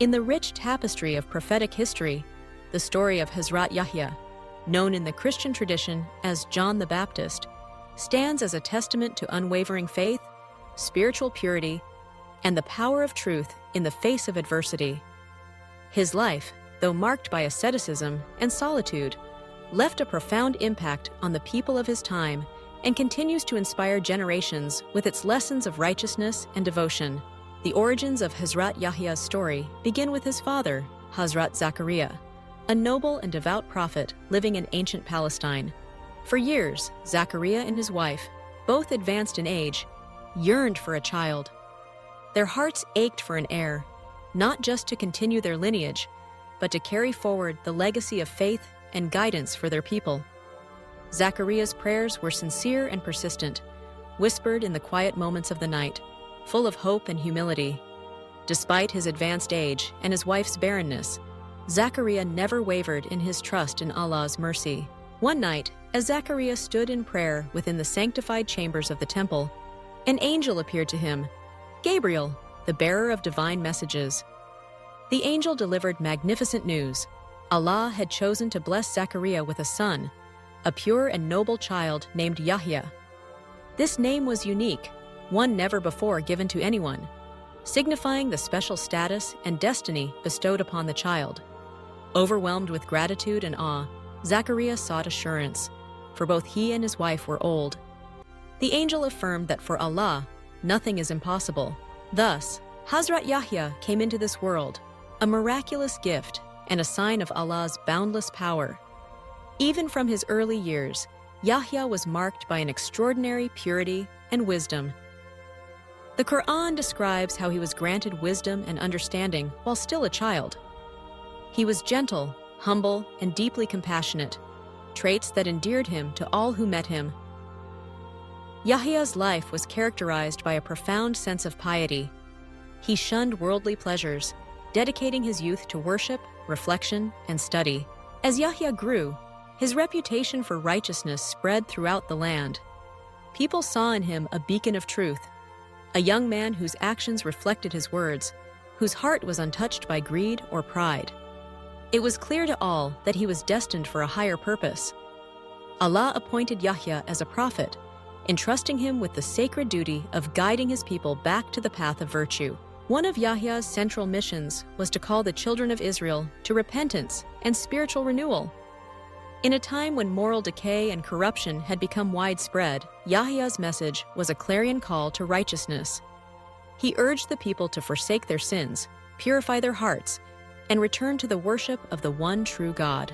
In the rich tapestry of prophetic history, the story of Hazrat Yahya, known in the Christian tradition as John the Baptist, stands as a testament to unwavering faith, spiritual purity, and the power of truth in the face of adversity. His life, though marked by asceticism and solitude, left a profound impact on the people of his time and continues to inspire generations with its lessons of righteousness and devotion. The origins of Hazrat Yahya's story begin with his father, Hazrat Zakaria, a noble and devout prophet living in ancient Palestine. For years, Zakaria and his wife, both advanced in age, yearned for a child. Their hearts ached for an heir, not just to continue their lineage, but to carry forward the legacy of faith and guidance for their people. Zakaria's prayers were sincere and persistent, whispered in the quiet moments of the night, full of hope and humility. Despite his advanced age and his wife's barrenness, Zakaria never wavered in his trust in Allah's mercy. One night, as Zakaria stood in prayer within the sanctified chambers of the temple, an angel appeared to him, Gabriel, the bearer of divine messages. The angel delivered magnificent news. Allah had chosen to bless Zakaria with a son, a pure and noble child named Yahya. This name was unique, one never before given to anyone, signifying the special status and destiny bestowed upon the child. Overwhelmed with gratitude and awe, Zakaria sought assurance, for both he and his wife were old. The angel affirmed that for Allah, nothing is impossible. Thus, Hazrat Yahya came into this world, a miraculous gift and a sign of Allah's boundless power. Even from his early years, Yahya was marked by an extraordinary purity and wisdom. The Quran describes how he was granted wisdom and understanding while still a child. He was gentle, humble, and deeply compassionate, traits that endeared him to all who met him. Yahya's life was characterized by a profound sense of piety. He shunned worldly pleasures, dedicating his youth to worship, reflection, and study. As Yahya grew, his reputation for righteousness spread throughout the land. People saw in him a beacon of truth, a young man whose actions reflected his words, whose heart was untouched by greed or pride. It was clear to all that he was destined for a higher purpose. Allah appointed Yahya as a prophet, entrusting him with the sacred duty of guiding his people back to the path of virtue. One of Yahya's central missions was to call the children of Israel to repentance and spiritual renewal. In a time when moral decay and corruption had become widespread, Yahya's message was a clarion call to righteousness. He urged the people to forsake their sins, purify their hearts, and return to the worship of the one true God.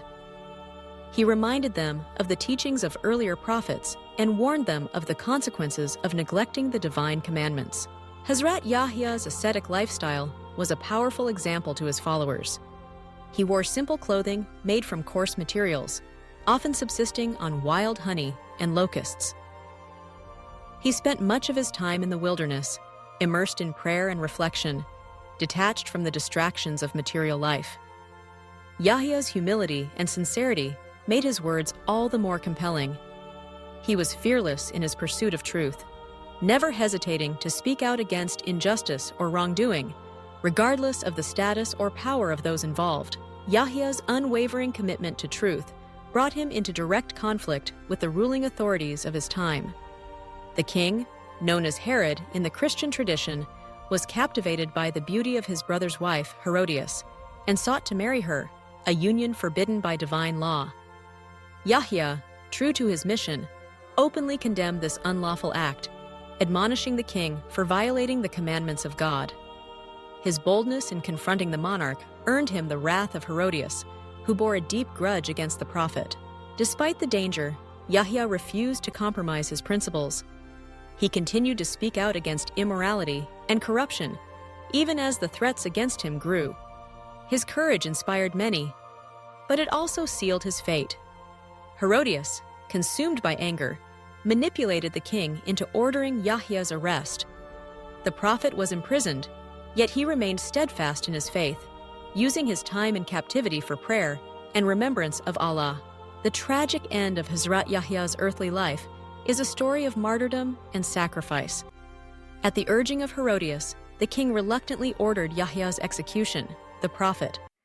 He reminded them of the teachings of earlier prophets and warned them of the consequences of neglecting the divine commandments. Hazrat Yahya's ascetic lifestyle was a powerful example to his followers. He wore simple clothing made from coarse materials, often subsisting on wild honey and locusts. He spent much of his time in the wilderness, immersed in prayer and reflection, detached from the distractions of material life. Yahya's humility and sincerity made his words all the more compelling. He was fearless in his pursuit of truth, never hesitating to speak out against injustice or wrongdoing, regardless of the status or power of those involved. Yahya's unwavering commitment to truth brought him into direct conflict with the ruling authorities of his time. The king, known as Herod in the Christian tradition, was captivated by the beauty of his brother's wife, Herodias, and sought to marry her, a union forbidden by divine law. Yahya, true to his mission, openly condemned this unlawful act, admonishing the king for violating the commandments of God. His boldness in confronting the monarch earned him the wrath of Herodias, who bore a deep grudge against the prophet. Despite the danger, Yahya refused to compromise his principles. He continued to speak out against immorality and corruption, even as the threats against him grew. His courage inspired many, but it also sealed his fate. Herodias, consumed by anger, manipulated the king into ordering Yahya's arrest. The prophet was imprisoned, yet he remained steadfast in his faith, using his time in captivity for prayer and remembrance of Allah. The tragic end of Hazrat Yahya's earthly life is a story of martyrdom and sacrifice. At the urging of Herodias, the king reluctantly ordered Yahya's execution, the Prophet,